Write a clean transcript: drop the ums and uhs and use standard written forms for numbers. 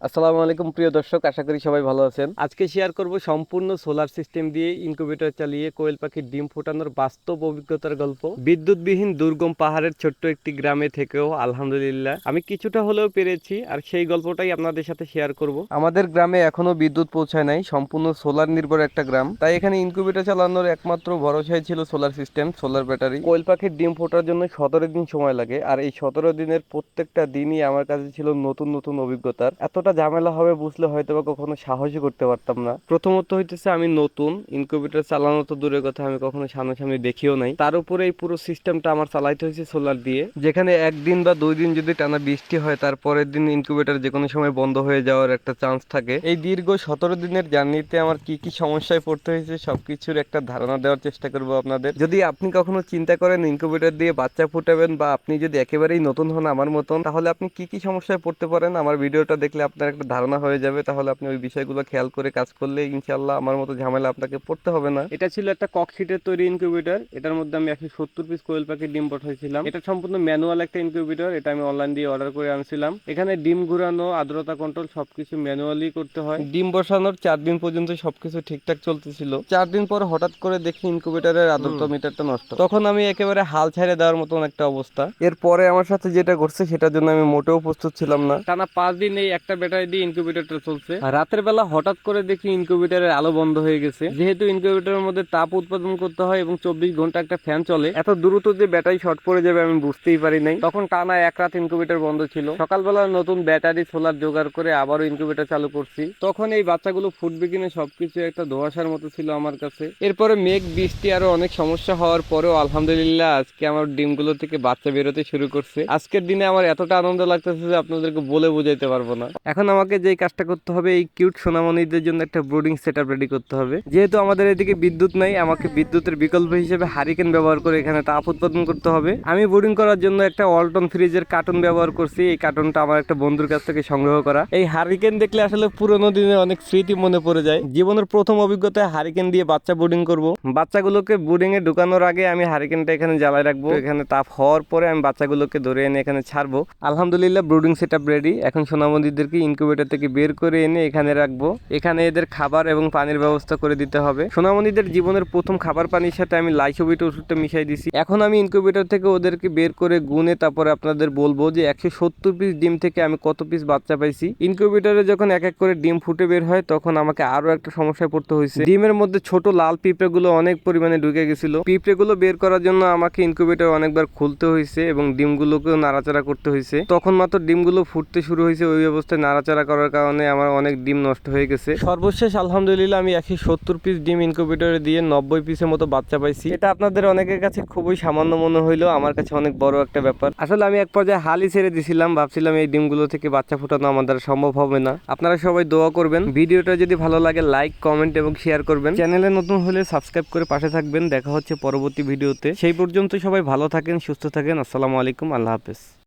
আসসালামু আলাইকুম প্রিয় দর্শক, আশা করি সবাই ভালো আছেন। আজকে শেয়ার করব সম্পূর্ণ সোলার সিস্টেম দিয়ে ইনকিউবেটর চালিয়ে কোয়েল পাখির ডিম ফোটানোর বাস্তব অভিজ্ঞতার গল্প। বিদ্যুৎবিহীন দুর্গম পাহাড়ের ছোট্ট একটি গ্রামে থেকেও আলহামদুলিল্লাহ আমি কিছুটা হলেও পেরেছি, আর সেই গল্পটাই আপনাদের সাথে শেয়ার করব। আমাদের গ্রামে এখনো বিদ্যুৎ পৌঁছায় নাই, সম্পূর্ণ সোলার নির্ভর একটা গ্রাম। তাই এখানে ইনকিউবেটর চালানোর একমাত্র ভরসাই ছিল সোলার সিস্টেম, সোলার ব্যাটারি। কোয়েল পাখির ডিম ফোটার জন্য 17 দিন সময় লাগে, আর এই 17 দিনের প্রত্যেকটা দিনই আমার কাছে ছিল নতুন নতুন অভিজ্ঞতার। এতটা ঝামেলা হবে বুঝলে হয়তো বা কখনো সাহসই করতে পারতাম না। প্রথমত হইতেছে আমি নতুন, ইনকিউবেটর চালানো তো দূরের কথা, আমি কখনো সামনাসামনি দেখিও নাই। তার উপরে এই পুরো সিস্টেমটা আমার চালাইতে হয়েছে সোলার দিয়ে, যেখানে একদিন বা 2 দিন যদি টানা বৃষ্টি হয় তার পরের দিন ইনকিউবেটর যে কোনো সময় বন্ধ হয়ে যাওয়ার একটা চান্স থাকে। এই দীর্ঘ 17 দিনের জার্নিতে আমার কি কি সমস্যায় পড়তে হয়েছে সবকিছুর একটা ধারণা দেওয়ার চেষ্টা করবো আপনাদের। যদি আপনি কখনো চিন্তা করেন ইনকিউবেটর দিয়ে বাচ্চা ফুটাবেন, বা আপনি যদি একেবারেই নতুন হন আমার মতন, তাহলে আপনি কি কি সমস্যায় পড়তে পারেন আমার ভিডিওটা দেখলে আপনার একটা ধারণা হয়ে যাবে। তাহলে আপনি ওই বিষয়গুলো খেয়াল করে কাজ করলে ইনশাল্লাহ আমার মতো ঝামেলা আপনাকে পড়তে হবে না। এটা ছিল একটা ককশিটের তৈরি ইনকিউবেটর। এটার মধ্যে আমি 170 পিস কোয়েল পাখির ডিম পাঠাইছিলাম। এটা সম্পূর্ণ ম্যানুয়াল একটা ইনকিউবেটর। এটা আমি অনলাইন দিয়ে অর্ডার করে আনছিলাম। এখানে ডিম ঘুরানো, আর্দ্রতা কন্ট্রোল সবকিছু ম্যানুয়ালি করতে হয়। ডিম বসানোর 4 দিন পর্যন্ত সবকিছু ঠিকঠাক চলতেছিল। 4 দিন পর হঠাৎ করে দেখি ইনকিউবেটরের আর্দ্রতা মিটারটা নষ্ট। তখন আমি একেবারে হাল ছেড়ে দেওয়ার মতন একটা অবস্থা। এরপরে আমার সাথে যেটা ঘটছে সেটার জন্য আমি মোটেও প্রস্তুত ছিলাম না। টানা 5 দিন এই একটা ব্যাটারি দিয়ে ইনকিউবেটরটা চলছে। আর রাতের বেলা হঠাৎ করে দেখি ইনকিউবেটরের আলো বন্ধ হয়ে গেছে। যেহেতু ইনকিউবেটরের মধ্যে তাপ উৎপাদন করতে হয় এবং 24 ঘন্টা একটা ফ্যান চলে, এত দ্রুত যে ব্যাটারি শর্ট পড়ে যাবে আমি বুঝতেই পারি নাই। তখন টানা এক রাত ইনকিউবেটর বন্ধ ছিল। সকালবেলা নতুন ব্যাটারি সোলার জোগাড় করে আবারও ইনকিউবেটর চালু করছি। তখন এই বাচ্চাগুলো ফুটবে কিনা সবকিছু একটা ধোঁয়াশার মতো ছিল আমার কাছে। এরপরে মেঘ, বৃষ্টি আরো অনেক সমস্যা হওয়ার পরেও আলহামদুলিল্লাহ আজকে আমার ডিমগুলো থেকে বাচ্চা বেরোতে শুরু করছে। আজকের দিনে আমার এতটা আনন্দ লাগতেছে যে আপনাদেরকে বলে বুঝাইতে পারবো না। এখন আমাকে যে কাজটা করতে হবে, এই কিউট সোনামণিদের জন্য একটা ব্রুডিং সেটআপ রেডি করতে হবে। যেহেতু আমাদের এদিকে বিদ্যুৎ নাই, আমাকে বিদ্যুতের বিকল্প হিসেবে হারিকেন ব্যবহার করে এখানে তাপ উৎপাদন করতে হবে। আমি ব্রুডিং করার জন্য একটা ওয়ালটন ফ্রিজের কার্টুন ব্যবহার করছি। এই কার্টুনটা আমার একটা বন্ধুর কাছ থেকে সংগ্রহ করা। এই হারিকেন দেখলে আসলে পুরোনো দিনে অনেক স্মৃতি মনে পড়ে যায়। জীবনের প্রথম অভিজ্ঞতায় হারিকেন দিয়ে বাচ্চা ব্রুডিং করব। বাচ্চাগুলোকে ব্রুডিং এ ঢুকানোর আগে আমি হারিকেনটা এখানে জ্বালায় রাখবো। এখানে তাপ হওয়ার পরে আমি বাচ্চাগুলোকে ধরে এনে এখানে ছাড়বো। আলহামদুলিল্লাহ ব্রুডিং সেটআপ রেডি। এখন সোনামণিদেরকে ইনকিউবেটর থেকে বের করে এনে এখানে রাখবো। এখানে এদের খাবার এবং পানির ব্যবস্থা করে দিতে হবে। সোনামণিদের জীবনের প্রথম খাবার পানির সাথে আমি লাইসোবিট ওষুধটা মিশাই দিছি। এখন আমি ইনকিউবেটর থেকে ওদেরকে বের করে গুনে তারপরে আপনাদের বলবো যে 170 পিস ডিম থেকে আমি কত পিস বাচ্চা পাইছি। ইনকিউবেটরে যখন এক এক করে ডিম ফুটে বের হয় তখন আমাকে আরো একটা সমস্যায় পড়তে হয়েছে। ডিমের মধ্যে ছোট লাল পিঁপড়েগুলো অনেক পরিমাণে ঢুকে গেছিল। পিঁপড়েগুলো বের করার জন্য আমাকে ইনকিউবেটর অনেকবার খুলতে হয়েছে এবং ডিমগুলোকেও নাড়াচাড়া করতে হয়েছে। তখন মাত্র ডিমগুলো ফুটতে শুরু হয়েছে, ওই অবস্থায় নাড়াচাড়া করার কারণে আমার অনেক ডিম নষ্ট হয়ে গেছে। সর্বশেষ আলহামদুলিল্লাহ আমি 170 পিস ডিম ইনকিউবেটরে দিয়ে 90 পিসের মতো বাচ্চা পাইছি। এটা আপনাদের অনেকের কাছে খুবই সামান্য মনে হইলো, আমার কাছে অনেক বড় একটা ব্যাপার। আসলে আমি এক পর্যায়ে হালই ছেড়ে দিছিলাম, ভাবছিলাম এই ডিমগুলো থেকে বাচ্চা ফোটানো আমার দ্বারা সম্ভব হবে না। আপনারা সবাই দোয়া করবেন। ভিডিওটা যদি ভালো লাগে লাইক, কমেন্ট এবং শেয়ার করবেন। চ্যানেলে নতুন হলে সাবস্ক্রাইব করে পাশে থাকবেন। দেখা হচ্ছে পরবর্তী ভিডিওতে। সেই পর্যন্ত সবাই ভালো থাকেন, সুস্থ থাকেন। আসসালামু আলাইকুম, আল্লাহ হাফেজ।